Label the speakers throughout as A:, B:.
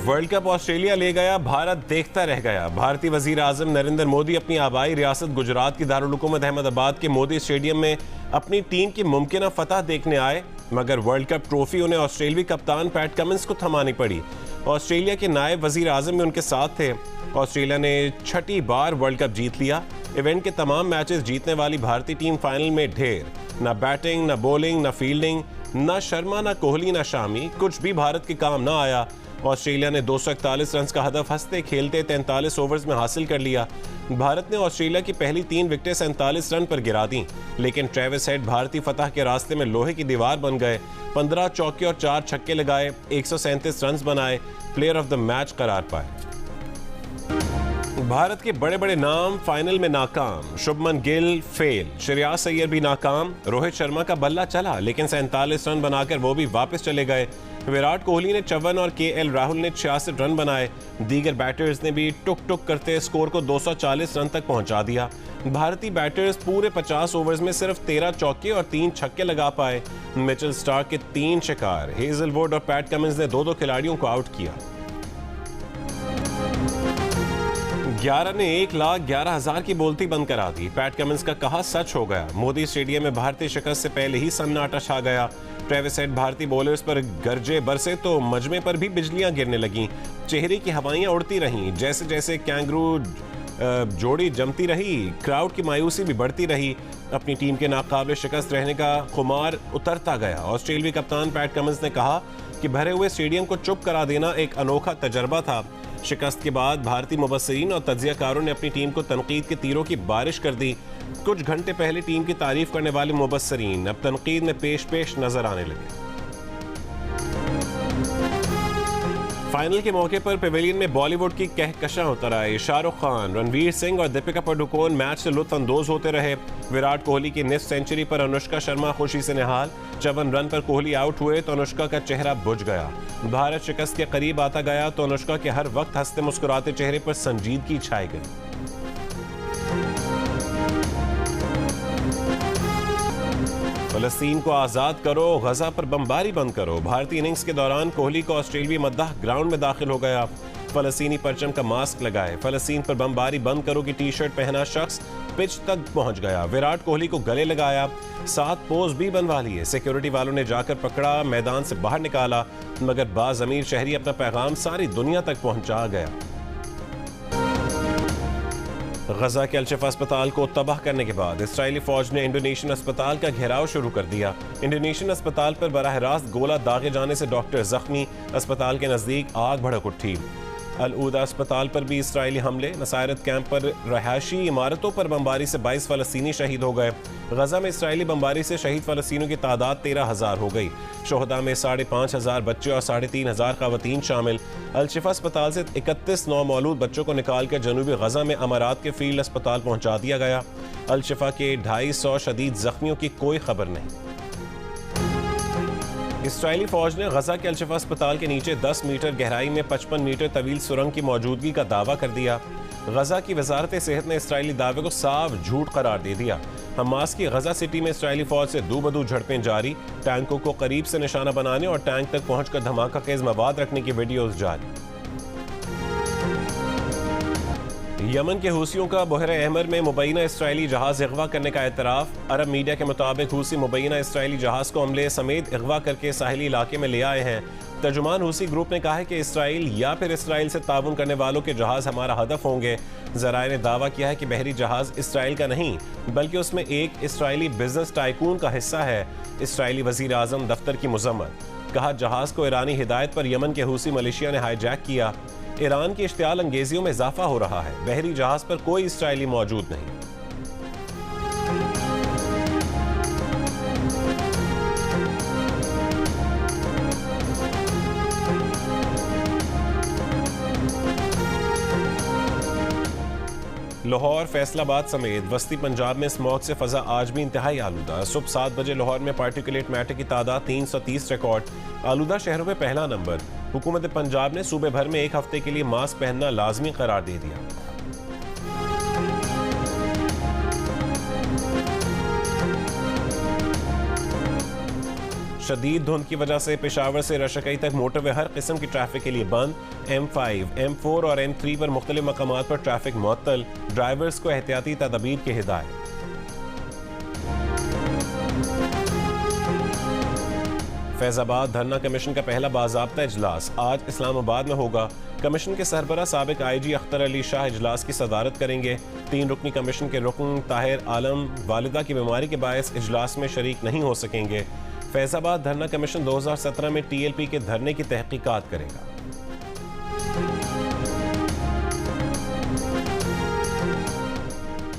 A: World cup Australia ले गया, भारत देखता रह गया। भारतीय वजीर आजम नरेंद्र मोदी अपनी आबाई रियासत गुजरात की दारुल हुकूमत अहमदाबाद के मोदी स्टेडियम में अपनी टीम की मुमकिन फतह देखने आए, मगर वर्ल्ड कप ट्रॉफी उन्हें ऑस्ट्रेलियावी कप्तान पैट कमिंस को थमानी पड़ी। ऑस्ट्रेलिया के नायब वजीर आजम भी उनके साथ थे। ऑस्ट्रेलिया ने 6ठी बार वर्ल्ड कप जीत लिया। इवेंट के तमाम मैचेस जीतने वाली भारतीय टीम फाइनल में ढेर, न बैटिंग, न बॉलिंग, न फील्डिंग, न शर्मा, न कोहली, न शामी, कुछ भी भारत के काम न आया। ऑस्ट्रेलिया ने 241 रन का हदफ हंसते खेलते 43 ओवर्स में हासिल कर लिया। भारत ने ऑस्ट्रेलिया की पहली 3 विकेटें 47 रन पर गिरा दी, लेकिन ट्रेविस हेड भारतीय फतह के रास्ते में लोहे की दीवार बन गए। 15 चौके और 4 छक्के लगाए, 137 रन बनाए, प्लेयर ऑफ द मैच करार पाए। भारत के बड़े बड़े नाम फाइनल में नाकाम। शुभमन गिल फेल, श्रेयस अय्यर भी नाकाम। रोहित शर्मा का बल्ला चला, लेकिन 47 रन बनाकर वो भी वापस चले गए। विराट कोहली ने 54 और केएल राहुल ने 66 रन बनाए। दीगर बैटर्स ने भी टुक टुक करते स्कोर को 240 रन तक पहुंचा दिया। भारतीय बैटर्स पूरे 50 ओवर्स में सिर्फ 13 चौके और 3 छक्के लगा पाए। मिचेल स्टार्क के 3 शिकार, हेजलवुड और पैट कमिंस ने 2-2 खिलाड़ियों को आउट किया। 11 ने 1,11,000 की बोलती बंद करा दी। पैट कमिंस का कहा सच हो गया। मोदी स्टेडियम में भारतीय शिकस्त से पहले ही सन्नाटा छा गया। ट्रेविस हेड भारतीय बॉलर्स पर गरजे बरसे तो मजमे पर भी बिजलियां गिरने लगीं। चेहरे की हवाइयां उड़ती रहीं। जैसे जैसे कैंगरू जोड़ी जमती रही, क्राउड की मायूसी भी बढ़ती रही। अपनी टीम के नाकाबिल शिकस्त रहने का खुमार उतरता गया। ऑस्ट्रेलियाई कप्तान पैट कमिंस ने कहा कि भरे हुए स्टेडियम को चुप करा देना एक अनोखा तजर्बा था। शिकस्त के बाद भारतीय मुबस्सिरीन और तज्जियाकारों ने अपनी टीम को तनकीद के तीरों की बारिश कर दी। कुछ घंटे पहले टीम की तारीफ करने वाले मुबस्सिरीन अब तनकीद में पेश नजर आने लगे। फाइनल के मौके पर पवेलियन में बॉलीवुड की कहकशां उतर आए। शाहरुख खान, रणवीर सिंह और दीपिका पादुकोण मैच से लुत्फअंदोज होते रहे। विराट कोहली की निस्फ सेंचुरी पर अनुष्का शर्मा खुशी से निहाल। 54 रन पर कोहली आउट हुए तो अनुष्का का चेहरा बुझ गया। भारत शिकस्त के करीब आता गया तो अनुष्का के हर वक्त हंसते मुस्कुराते चेहरे पर संजीदगी छाई गई। फलस्तीन को आज़ाद करो, गजा पर बमबारी बंद करो। भारतीय इनिंग्स के दौरान कोहली को ऑस्ट्रेलियाई मद्दाह ग्राउंड में दाखिल हो गया। फलस्तीनी परचम का मास्क लगाए, फलस्तीन पर बमबारी बंद करो की टी शर्ट पहना शख्स पिच तक पहुंच गया। विराट कोहली को गले लगाया, 7 पोज भी बनवा लिए। सिक्योरिटी वालों ने जाकर पकड़ा, मैदान से बाहर निकाला, मगर बाज अमीर शहरी अपना पैगाम सारी दुनिया तक पहुंचा गया। गजा के अल-शिफा अस्पताल को तबाह करने के बाद इस्राएली फौज ने इंडोनेशियन अस्पताल का घेराव शुरू कर दिया। इंडोनेशियन अस्पताल पर बराह रास्त गोला दागे जाने से डॉक्टर जख्मी। अस्पताल के नजदीक आग भड़क उठी। अल-ऊदा अस्पताल पर भी इस्राएली हमले। नसायरत कैंप पर रहायशी इमारतों पर बमबारी से 22 फलस्तीनी शहीद हो गए। गजा में इस्राएली बमबारी से शहीद फलस्तीनियों की तादाद 13,000 हो गई। शोहदा में 5,500 बच्चे और 3,500 खवातीन शामिल। अल-शिफा अस्पताल से 31 नौमौलूद बच्चों को निकालकर जनूबी गजा में अमारात के फील्ड अस्पताल पहुंचा दिया गया। अल-शिफा के 250 शदीद जख्मियों की कोई खबर नहीं। इस्राएली फौज ने गजा के अल-शिफा अस्पताल के नीचे 10 मीटर गहराई में 55 मीटर तवील सुरंग की मौजूदगी का दावा कर दिया। गजा की वजारत सेहत ने इस्राएली दावे को साफ झूठ करार दे दिया। हमास की गजा सिटी में इस्राएली फौज से दू-बदू झड़पें जारी। टैंकों को करीब से निशाना बनाने और टैंक तक पहुंचकर धमाका खेज मवाद रखने की वीडियोज जारी। यमन के हूसियों का बहर अहमर में मुबैना इस्राएली जहाज अगवा करने का एतराफ़। अरब मीडिया के मुताबिक हूसी मुबैना इस्राएली जहाज को अमले समेत अगवा करके साहिली इलाके में ले आए हैं। तर्जुमान हूसी ग्रुप ने कहा है कि इसराइल या फिर इसराइल से ताउन करने वालों के जहाज हमारा हदफ होंगे। ज़राए ने दावा किया है कि बहरी जहाज इसराइल का नहीं, बल्कि उसमें एक इसराइली बिजनेस टाइकून का हिस्सा है। इसराइली वजीर आज़म दफ्तर की मुजम्मत। कहा जहाज को ईरानी हिदायत पर यमन के हूसी मलेशिया ने हाईजैक किया। ईरान की इश्तियाल अंगेजियों में इजाफा हो रहा है। बहरी जहाज पर कोई इसराइली मौजूद नहीं। लाहौर, फैसलाबाद समेत वस्ती पंजाब में स्मॉग से फजा आज भी इंतहाई आलूदा। सुबह 7 बजे लाहौर में पार्टिकुलेट मैटर की तादाद 330 रिकॉर्ड। आलूदा शहरों में पहला नंबर। हुकूमत पंजाब ने सूबे भर में 1 हफ्ते के लिए मास्क पहनना लाजमी करार दे दिया। शदीद धुंध की वजह से पेशावर से रशकई तक मोटरवे हर किस्म की ट्रैफिक के लिए बंद। M5, M4 और M3 पर मुख्तलिफ मकामात पर ट्रैफिक मुअत्तल। ड्राइवर्स को एहतियाती तदबीर की हिदायत। फैजाबाद धरना कमीशन का पहला बाज़ाब्ता इजलास आज इस्लामाबाद में होगा। कमीशन के सरबरा साबिक IG अख्तर अली शाह इजलास की सदारत करेंगे। 3 रुकनी कमीशन के रुकन ताहिर आलम वालिदा की बीमारी के बायस इजलास में शरीक नहीं हो सकेंगे। फैजाबाद धरना कमीशन 2017 में TLP के धरने की तहकीकात करेगा।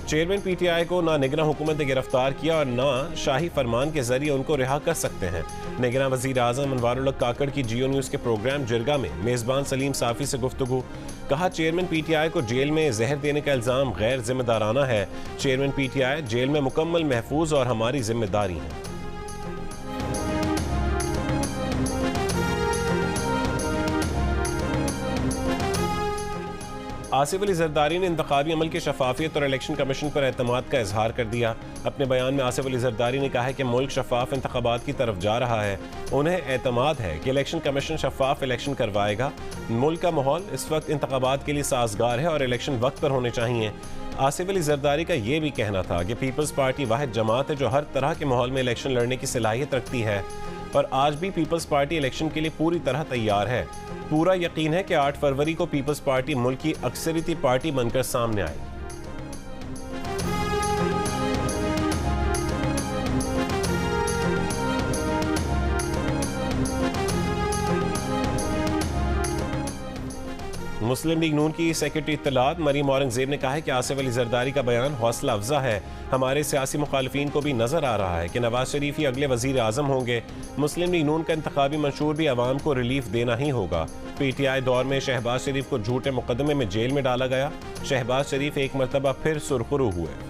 A: चेयरमैन PTI को ना निगरान हुकूमत ने गिरफ्तार किया और ना शाही फरमान के जरिए उनको रिहा कर सकते हैं। निगरान वजीर आजम अनवारुल हक काकड़ की जियो न्यूज़ के प्रोग्राम जिरगा में मेज़बान सलीम साफ़ी से गुफ्तगू। कहा, चेयरमैन PTI को जेल में जहर देने का इल्ज़ाम गैर जिम्मेदाराना है। चेयरमैन PTI जेल में मुकम्मल महफूज और हमारी जिम्मेदारी है। आसिफ अली जरदारी ने इंतखाबी अमल की शफाफियत और इलेक्शन कमीशन पर एतमाद का इजहार कर दिया। अपने बयान में आसिफ अली जरदारी ने कहा है कि मुल्क शफाफ इंतखाबात की तरफ जा रहा है। उन्हें एतमाद है कि इलेक्शन कमीशन शफाफ इलेक्शन करवाएगा। मुल्क का माहौल इस वक्त इंतखाबात के लिए साजगार है और इलेक्शन वक्त पर होने चाहिए। आसिफ अली जरदारी का यह भी कहना था कि पीपल्स पार्टी वाहिद जमात है जो हर तरह के माहौल में इलेक्शन लड़ने की सलाहियत रखती है और आज भी पीपल्स पार्टी इलेक्शन के लिए पूरी तरह तैयार है। पूरा यकीन है कि 8 फरवरी को पीपल्स पार्टी मुल्क की अक्सरियती पार्टी बनकर सामने आएगी। मुस्लिम लीग नून की सेक्रेटरी इत्तलात मरीम औरंगजेब ने कहा है कि आसिफ अली जरदारी का बयान हौसला अफजा है। हमारे सियासी मुखालिफिन को भी नजर आ रहा है कि नवाज शरीफ ही अगले वजीर आजम होंगे। मुस्लिम लीग नून का इंतखाबी मंशूर भी अवाम को रिलीफ देना ही होगा। PTI दौर में शहबाज शरीफ को झूठे मुकदमे में जेल में डाला गया। शहबाज शरीफ एक मरतबा फिर सुरखरू हुए।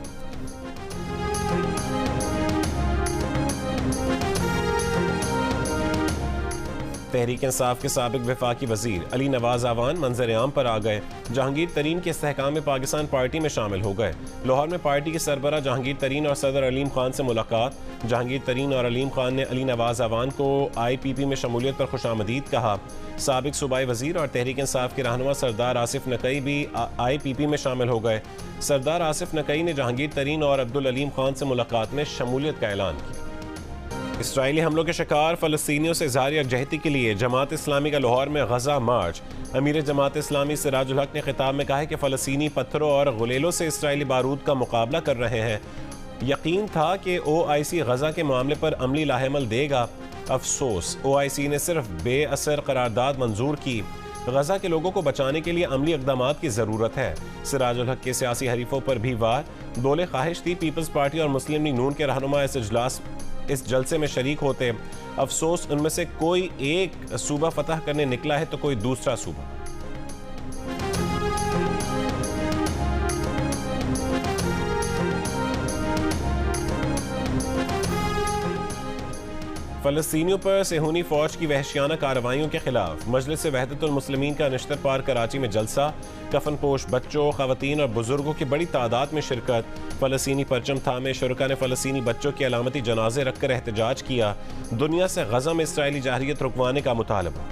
A: तहरीक इंसाफ के साबिक वफाकी वजीर अली नवाज आवान मंजर आम पर आ गए। जहांगीर तरीन के इस्तेहकाम में पाकिस्तान पार्टी में शामिल हो गए। लाहौर में पार्टी के सरबरा जहांगीर तरीन और सदर अलीम खान से मुलाकात। जहांगीर तरीन और अलीम खान ने अली नवाज आवान को IPP में शमूलियत पर खुशामदीद कहा। साबिक सूबाई वजीर और तहरीक इंसाफ के रहनुमा सरदार आसिफ नकई भी IPP में शामिल हो गए। सरदार आसिफ नकई ने जहांगीर तरीन और अब्दुल अलीम खान से मुलाकात में शमूलियत का ऐलान किया। इसराइली हमलों के शिकार फलस्तीनियों से इज़हार यकजहती के लिए जमात इस्लामी का लाहौर में गजा मार्च। अमीर जमात इस्लामी सिराजुल हक ने खिताब में कहा है कि फ़लस्तीनी पत्थरों और गुलेलों से इसराइली बारूद का मुकाबला कर रहे हैं। यकीन था कि OIC गजा के मामले पर अमली लाहेमल देगा। अफसोस OIC ने सिर्फ बेअसर करारदाद मंजूर की। गजा के लोगों को बचाने के लिए अमली इक़दामात की ज़रूरत है। सिराजुल हक के सियासी हरीफों पर भी वार। दौले ख्वाहिश थी पीपल्स पार्टी और मुस्लिम लीग नून के रहनुमा इस जलसे में शरीक होते। अफसोस उनमें से कोई एक सूबा फतह करने निकला है तो कोई दूसरा सूबा। फ़लस्तीनियों पर सेहूनी फ़ौज की वहशियाना कार्रवाइयों के खिलाफ मजलिस वहदतुल मुस्लिमीन का निश्तर पार कराची में जलसा। कफन पोश बच्चों, खवातीन और बुजुर्गों की बड़ी तादाद में शिरकत। फ़लस्तीनी परचम थामे शुरका ने फ़लस्तीनी बच्चों के अलामती जनाजे रखकर एहतजाज किया। दुनिया से गज़ा में इसराइली जाहिरियत रुकवाने का मुतालबा।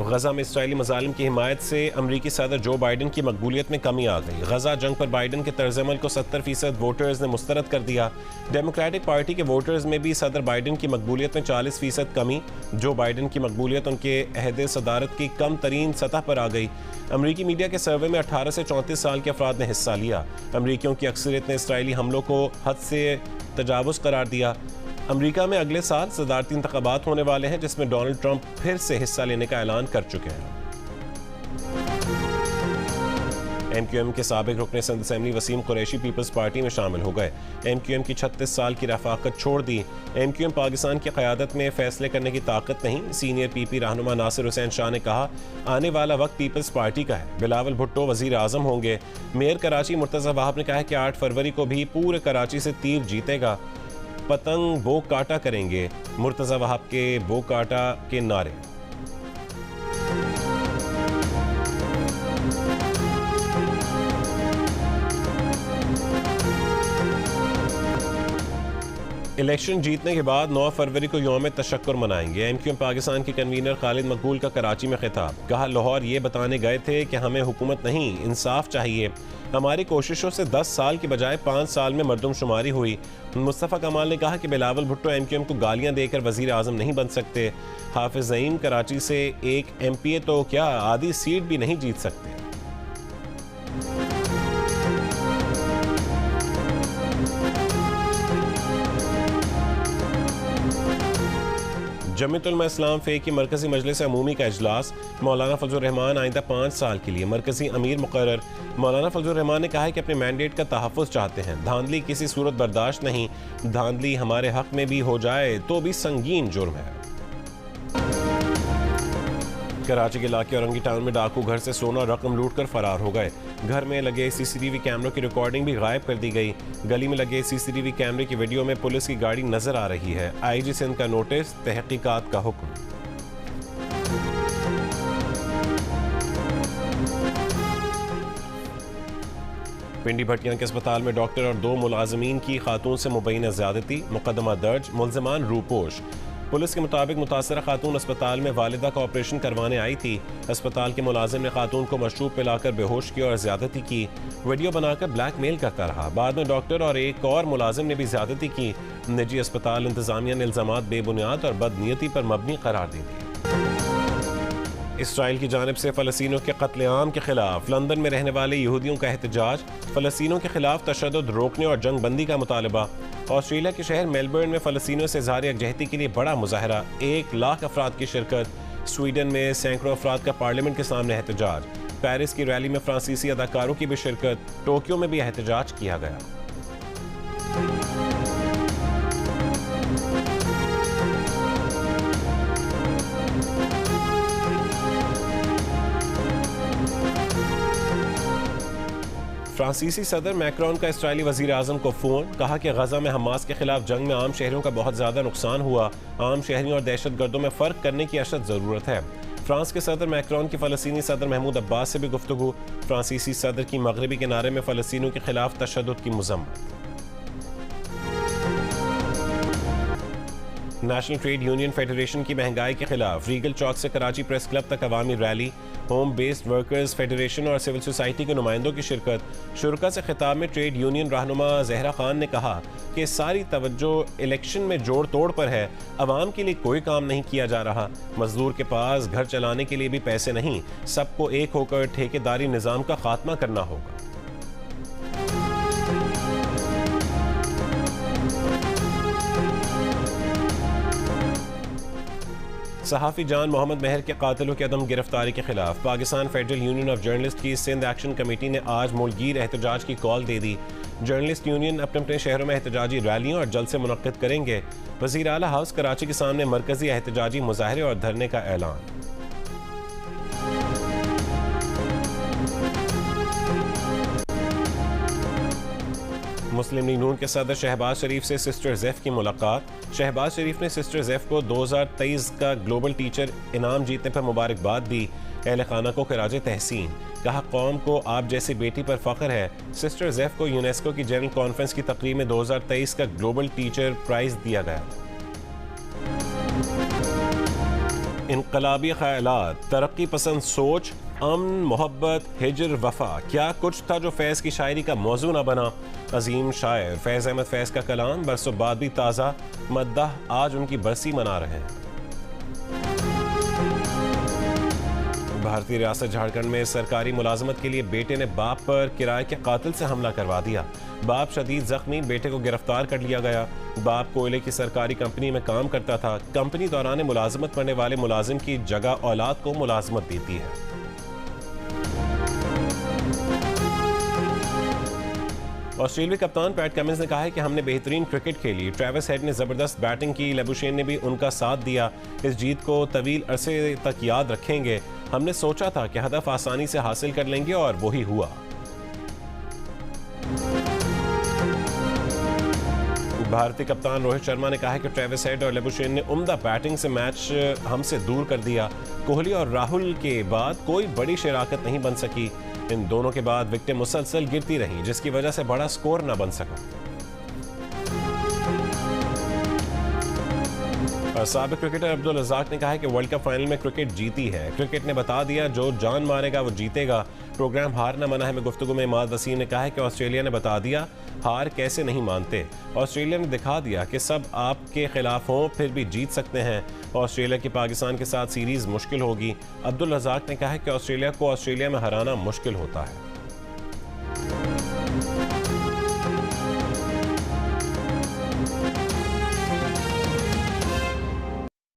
A: गजा में इसराइली मजालिम की हिमायत से अमरीकी सदर जो बाइडन की मकबूलियत में कमी आ गई। गजा जंग पर बाइडन के तर्जमल को 70% वोटर्स ने मुस्तरद कर दिया। डेमोक्रेटिक पार्टी के वोटर्स में भी सदर बाइडन की मकबूलियत में 40% कमी। जो बाइडन की मकबूलियत उनके अहद सदारत की कम तरीन सतह पर आ गई। अमरीकी मीडिया के सर्वे में 18 से 34 साल के अफराद ने हिस्सा लिया। अमरीकियों की अक्सरियत ने इसराइली हमलों को हद से तजावुज़ करार दिया। अमेरिका में अगले साल सदारती इंतखाबात होने वाले हैं जिसमें डोनाल्ड ट्रंप फिर से हिस्सा लेने का ऐलान कर चुके हैं। MQM के साबिक रुकन सिंध असेंबली वसीम कुरैशी पीपल्स पार्टी में शामिल हो गए। MQM की 36 साल की रफाकत छोड़ दी। MQM पाकिस्तान की क़यादत में फैसले करने की ताकत नहीं। सीनियर PP रहनुमा नासिर हुसैन शाह ने कहा, आने वाला वक्त पीपल्स पार्टी का है। बिलावल भुट्टो वजीर आजम होंगे। मेयर कराची मुर्तज़ा वहाब ने कहा है कि 8 फरवरी को भी पूरे कराची से तीर जीतेगा। पतंग बो काटा करेंगे। मुर्तज़ा वहाब के बो काटा के नारे। इलेक्शन जीतने के बाद 9 फरवरी को यौम तशक्कुर मनाएंगे। एमक्यूएम पाकिस्तान के कन्वीनर खालिद मकबूल का कराची में खिताब। कहा, लाहौर ये बताने गए थे कि हमें हुकूमत नहीं इंसाफ चाहिए। हमारी कोशिशों से 10 साल की बजाय 5 साल में मरदमशुमारी हुई। मुस्तफ़ा कमाल ने कहा कि बिलावल भुट्टो एमक्यूएम को गालियां देकर वज़ीर आज़म नहीं बन सकते। हाफिज ज़ईम कराची से एक MPA तो क्या आधी सीट भी नहीं जीत सकते। जमीयत उलमा इस्लाम फ़े की मरकज़ी मजलिस अमूमी का इजलास। मौलाना फजल रहमान आइंदा 5 साल के लिए मरकज़ी अमीर मुकर्रर। मौलाना फजल रहमान ने कहा है कि अपने मैंडेट का तहफ़्फ़ुज़ चाहते हैं। धांधली किसी सूरत बर्दाश्त नहीं। धांधली हमारे हक में भी हो जाए तो भी संगीन जुर्म है। कराची के इलाके औरंगी टाउन में डाकू घर से सोना और रकम लूट कर फरार हो गए। घर में लगे CCTV कैमरों की रिकॉर्डिंग भी गायब कर दी गई। गली में लगे CCTV कैमरे की वीडियो में पुलिस की गाड़ी नजर आ रही है। IG सिंध का नोटिस, तहकीकात का हुक्म। पिंडी भटियां के अस्पताल में डॉक्टर और 2 मुलाजमीन की खातून से मुबैना ज़्यादती। मुकदमा दर्ज। मुल्ज़िमान रूपोश। पुलिस के मुताबिक मुतासरा खातून अस्पताल में वालिदा का ऑपरेशन करवाने आई थी। अस्पताल के मुलाजिम ने खातून को मशरूब पिलाकर बेहोश किया और ज्यादती की। वीडियो बनाकर ब्लैकमेल करता रहा। बाद में डॉक्टर और एक और मुलाजिम ने भी ज्यादती की। निजी अस्पताल इंतजामिया ने इल्जामात बेबुनियाद और बदनीयती पर मबनी करार दे दिए। इसराइल की जानिब से फ़लस्तीनियों के कत्लेआम के खिलाफ लंदन में रहने वाले यहूदियों का एहतजाज। फ़लस्तीनियों के खिलाफ तशद्दुद रोकने और जंग बंदी का मुतालबा। ऑस्ट्रेलिया के शहर मेलबर्न में फ़लस्तीनियों से इज़हार यकजहती के लिए बड़ा मुजाहरा। 1 लाख अफराद की शिरकत। स्वीडन में सैकड़ों अफराद का पार्लियामेंट के सामने एहतजाज। पेरिस की रैली में फ्रांसीसी अदाकारों की भी शिरकत। टोक्यो में भी एहतजाज किया गया। फ्रांसीसी सदर मैक्रोन का इसराइली वजीर आजम को फ़ोन। कहा कि गजा में हमास के खिलाफ जंग में आम शहरियों का बहुत ज़्यादा नुकसान हुआ। आम शहरियों और दहशत गर्दों में फ़र्क करने की अशद ज़रूरत है। फ्रांस के सदर मैक्रोन की फ़लस्तीनी सदर महमूद अब्बास से भी गुफ्तगू। फ्रांसीसी सदर की मगरबी किनारे में फ़लस्तीनियों के खिलाफ तशद्दुद की मज़म्मत। नेशनल ट्रेड यूनियन फेडरेशन की महंगाई के खिलाफ रीगल चौक से कराची प्रेस क्लब तक अवामी rally. Home based workers federation और सिविल सोसाइटी के नुमाइंदों की शिरकत। शुरका से खिताब में ट्रेड यूनियन रहनुमा जहरा खान ने कहा कि सारी तवज्जो इलेक्शन में जोड़ तोड़ पर है। अवाम के लिए कोई काम नहीं किया जा रहा। मजदूर के पास घर चलाने के लिए भी पैसे नहीं। सबको एक होकर ठेकेदारी निज़ाम का खात्मा करना होगा। सहाफ़ी जान मोहम्मद महर के कातिलों की अदम गिरफ्तारी के खिलाफ Pakistan federal union of journalist की सिंध एक्शन कमेटी ने आज मुल्कगीर एहतजाज की कॉल दे दी। जर्नलिस्ट यूनियन अपने अपने शहरों में एहतजाजी रैलियों और जलसे मुनक्किद करेंगे। वज़ीर आला हाउस कराची के सामने मरकजी एहतजाजी मुजाहरे और धरने का ऐलान। मुस्लिम लीग नून के सदर शहबाज शरीफ से सिस्टर ज़ैफ की मुलाकात। शहबाज शरीफ ने सिस्टर ज़ैफ को 2023 का ग्लोबल टीचर इनाम जीतने पर मुबारकबाद दी। अहले खाना को खिराज तहसीन। कहा, कौम को आप जैसी बेटी पर फख्र है। सिस्टर ज़ैफ को यूनेस्को की जनरल कॉन्फ्रेंस की तकरीब में 2023 का ग्लोबल टीचर प्राइज दिया गया। इनकलाबी ख्यालात, तरक्की पसंद सोच, अमन, मोहब्बत, हिजर, वफा, क्या कुछ था जो फैज़ की शायरी का मौजू न बना। अजीम शायर फैज़ अहमद फैज़ का कलाम बरसों बाद भी ताज़ा। मद्दाह आज उनकी बरसी मना रहे हैं। भारतीय रियासत झारखंड में सरकारी मुलाजमत के लिए बेटे ने बाप पर किराए के कातिल से हमला करवा दिया। बाप शदीद जख्मी, बेटे को गिरफ्तार कर लिया गया। बाप कोयले की सरकारी कंपनी में काम करता था। कंपनी दौरान मुलाजमत करने वाले मुलाजिम की जगह औलाद को मुलाजमत देती है। ऑस्ट्रेलियाई कप्तान पैट कमिंस ने कहा है कि हमने बेहतरीन क्रिकेट खेली। ट्रेविस हेड ने जबरदस्त बैटिंग की। लेबुशेन ने भी उनका साथ दिया। इस जीत को तवील अरसे तक याद रखेंगे। हमने सोचा था कि हदफ आसानी से हासिल कर लेंगे और वही हुआ। भारतीय कप्तान रोहित शर्मा ने कहा है कि ट्रेविस हेड और लेबुशेन ने उम्दा बैटिंग से मैच हमसे दूर कर दिया। कोहली और राहुल के बाद कोई बड़ी शराकत नहीं बन सकी। इन दोनों के बाद विकेटें मुसलसल गिरती रहीं, जिसकी वजह से बड़ा स्कोर न बन सका। और साबिक क्रिकेटर अब्दुल रज़ाक ने कहा है कि वर्ल्ड कप फाइनल में क्रिकेट जीती है। क्रिकेट ने बता दिया जो जान मारेगा वो जीतेगा। प्रोग्राम हारना मना है में गुफ्तगू में इमाद वसीम ने कहा है कि ऑस्ट्रेलिया ने बता दिया हार कैसे नहीं मानते। ऑस्ट्रेलिया ने दिखा दिया कि सब आपके खिलाफ हों फिर भी जीत सकते हैं। ऑस्ट्रेलिया की पाकिस्तान के साथ सीरीज मुश्किल होगी। अब्दुल रज़ाक ने कहा है कि ऑस्ट्रेलिया को ऑस्ट्रेलिया में हराना मुश्किल होता है।